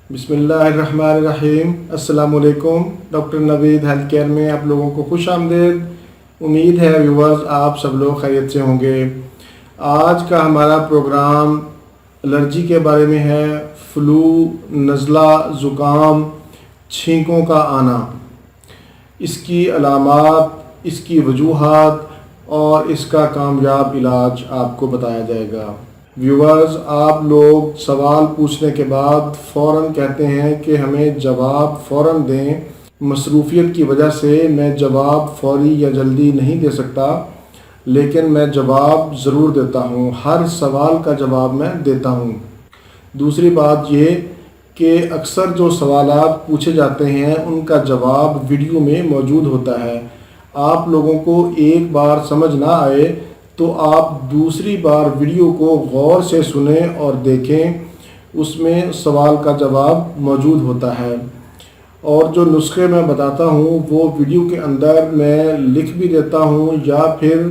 بسم اللہ الرحمن الرحیم۔ السلام علیکم۔ ڈاکٹر نوید ہیلتھ کیئر میں آپ لوگوں کو خوش آمدید۔ امید ہے ویورز آپ سب لوگ خیریت سے ہوں گے۔ آج کا ہمارا پروگرام الرجی کے بارے میں ہے۔ فلو، نزلہ، زکام، چھینکوں کا آنا، اس کی علامات، اس کی وجوہات اور اس کا کامیاب علاج آپ کو بتایا جائے گا۔ ویورز، آپ لوگ سوال پوچھنے کے بعد فوراً کہتے ہیں کہ ہمیں جواب فوراً دیں۔ مصروفیت کی وجہ سے میں جواب فوری یا جلدی نہیں دے سکتا، لیکن میں جواب ضرور دیتا ہوں۔ ہر سوال کا جواب میں دیتا ہوں۔ دوسری بات یہ کہ اکثر جو سوالات پوچھے جاتے ہیں ان کا جواب ویڈیو میں موجود ہوتا ہے۔ آپ لوگوں کو ایک بار سمجھ نہ آئے تو آپ دوسری بار ویڈیو کو غور سے سنیں اور دیکھیں، اس میں سوال کا جواب موجود ہوتا ہے۔ اور جو نسخے میں بتاتا ہوں وہ ویڈیو کے اندر میں لکھ بھی دیتا ہوں یا پھر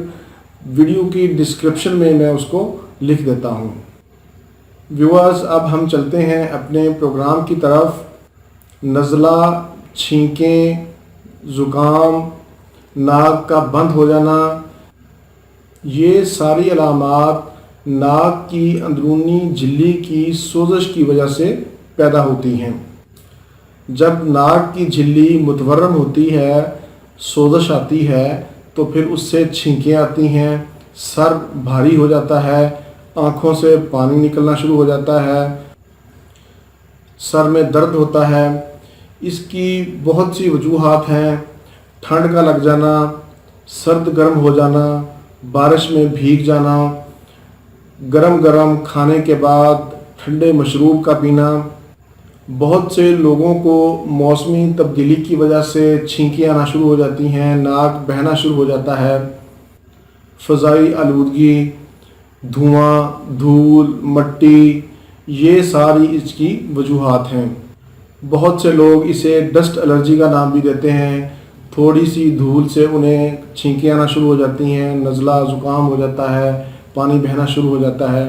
ویڈیو کی ڈسکرپشن میں اس کو لکھ دیتا ہوں۔ ویورز، اب ہم چلتے ہیں اپنے پروگرام کی طرف۔ نزلہ، چھینکیں، زکام، ناک کا بند ہو جانا، یہ ساری علامات ناک کی اندرونی جھلی کی سوزش کی وجہ سے پیدا ہوتی ہیں۔ جب ناک کی جھلی متورم ہوتی ہے، سوزش آتی ہے، تو پھر اس سے چھینکیں آتی ہیں، سر بھاری ہو جاتا ہے، آنکھوں سے پانی نکلنا شروع ہو جاتا ہے، سر میں درد ہوتا ہے۔ اس کی بہت سی وجوہات ہیں۔ ٹھنڈ کا لگ جانا، سرد گرم ہو جانا، بارش میں بھیگ جانا، گرم گرم کھانے کے بعد ٹھنڈے مشروب کا پینا۔ بہت سے لوگوں کو موسمی تبدیلی کی وجہ سے چھینکیں آنا شروع ہو جاتی ہیں، ناک بہنا شروع ہو جاتا ہے۔ فضائی آلودگی، دھواں، دھول، مٹی، یہ ساری اس کی وجوہات ہیں۔ بہت سے لوگ اسے ڈسٹ الرجی کا نام بھی دیتے ہیں۔ تھوڑی سی دھول سے انہیں چھینکیں آنا شروع ہو جاتی ہیں، نزلہ زکام ہو جاتا ہے، پانی بہنا شروع ہو جاتا ہے۔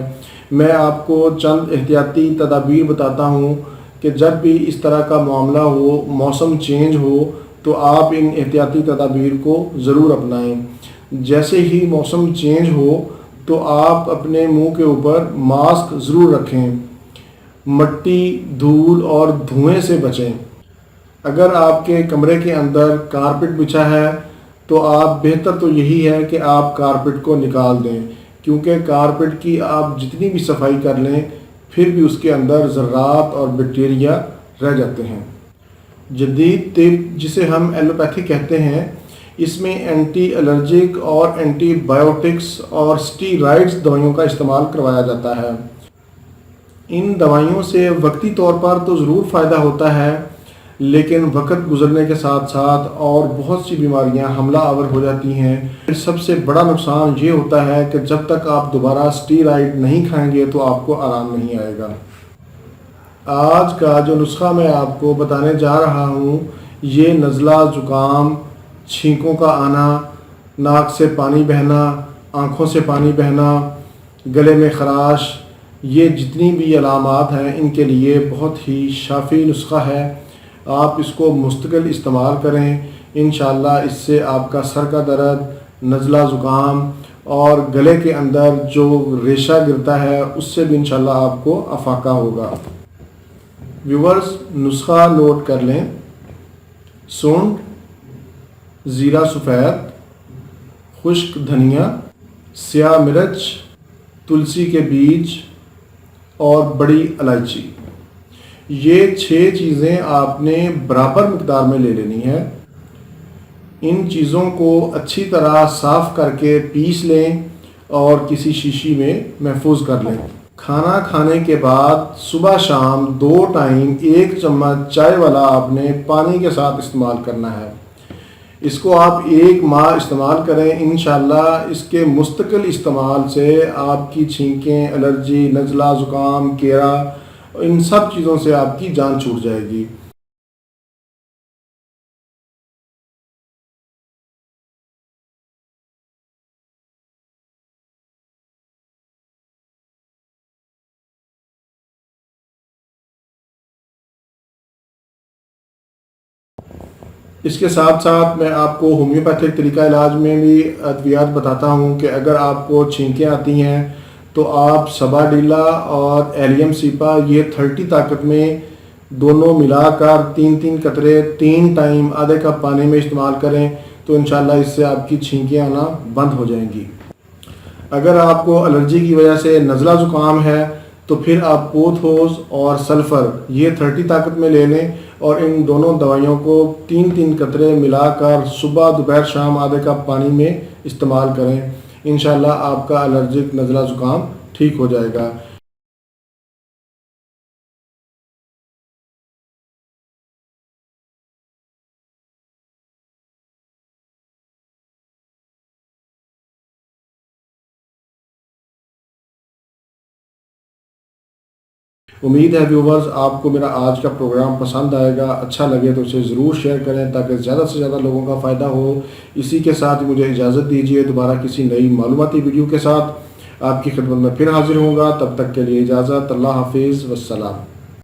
میں آپ کو چند احتیاطی تدابیر بتاتا ہوں کہ جب بھی اس طرح کا معاملہ ہو، موسم چینج ہو، تو آپ ان احتیاطی تدابیر کو ضرور اپنائیں۔ جیسے ہی موسم چینج ہو تو آپ اپنے منہ کے اوپر ماسک ضرور رکھیں۔ مٹی، دھول اور دھوئیں سے بچیں۔ اگر آپ کے کمرے کے اندر کارپٹ بچھا ہے تو آپ بہتر تو یہی ہے کہ آپ کارپٹ کو نکال دیں، کیونکہ کارپٹ کی آپ جتنی بھی صفائی کر لیں پھر بھی اس کے اندر ذرات اور بیکٹیریا رہ جاتے ہیں۔ جدید طب، جسے ہم ایلوپیتھی کہتے ہیں، اس میں اینٹی الرجک اور اینٹی بائیوٹکس اور اسٹیرائڈز دوائیوں کا استعمال کروایا جاتا ہے۔ ان دوائیوں سے وقتی طور پر تو ضرور فائدہ ہوتا ہے، لیکن وقت گزرنے کے ساتھ ساتھ اور بہت سی بیماریاں حملہ آور ہو جاتی ہیں۔ سب سے بڑا نقصان یہ ہوتا ہے کہ جب تک آپ دوبارہ اسٹیرائڈ نہیں کھائیں گے تو آپ کو آرام نہیں آئے گا۔ آج کا جو نسخہ میں آپ کو بتانے جا رہا ہوں، یہ نزلہ، زکام، چھینکوں کا آنا، ناک سے پانی بہنا، آنکھوں سے پانی بہنا، گلے میں خراش، یہ جتنی بھی علامات ہیں ان کے لیے بہت ہی شافی نسخہ ہے۔ آپ اس کو مستقل استعمال کریں، انشاءاللہ اس سے آپ کا سر کا درد، نزلہ زکام اور گلے کے اندر جو ریشہ گرتا ہے اس سے بھی انشاءاللہ آپ کو افاقہ ہوگا۔ ویورز، نسخہ نوٹ کر لیں۔ سونڈ، زیرہ سفید، خشک دھنیا، سیاہ مرچ، تلسی کے بیج اور بڑی الائچی، یہ 6 چیزیں آپ نے برابر مقدار میں لے لینی ہے۔ ان چیزوں کو اچھی طرح صاف کر کے پیس لیں اور کسی شیشی میں محفوظ کر لیں۔ کھانا کھانے کے بعد صبح شام 2 ٹائم 1 چمچ چائے والا آپ نے پانی کے ساتھ استعمال کرنا ہے۔ اس کو آپ 1 ماہ استعمال کریں، انشاءاللہ اس کے مستقل استعمال سے آپ کی چھینکیں، الرجی، نزلہ زکام، کیرا، ان سب چیزوں سے آپ کی جان چھوٹ جائے گی۔ اس کے ساتھ ساتھ میں آپ کو ہومیوپیتھک طریقہ علاج میں بھی ادویات بتاتا ہوں کہ اگر آپ کو چھینکیں آتی ہیں تو آپ سبا ڈیلا اور ایلیم سیپا یہ 30 طاقت میں دونوں ملا کر 3 قطرے 3 ٹائم آدھے کپ پانی میں استعمال کریں تو انشاءاللہ اس سے آپ کی چھینکیں آنا بند ہو جائیں گی۔ اگر آپ کو الرجی کی وجہ سے نزلہ زکام ہے تو پھر آپ پوتھوس اور سلفر یہ 30 طاقت میں لے لیں اور ان دونوں دوائیوں کو 3 قطرے ملا کر صبح دوپہر شام آدھے کپ پانی میں استعمال کریں، انشاءاللہ آپ کا الرجک نزلہ زکام ٹھیک ہو جائے گا۔ امید ہے ویورز آپ کو میرا آج کا پروگرام پسند آئے گا، اچھا لگے تو اسے ضرور شیئر کریں تاکہ زیادہ سے زیادہ لوگوں کا فائدہ ہو۔ اسی کے ساتھ مجھے اجازت دیجیے، دوبارہ کسی نئی معلوماتی ویڈیو کے ساتھ آپ کی خدمت میں پھر حاضر ہوں گا۔ تب تک کے لیے اجازت، اللہ حافظ والسلام۔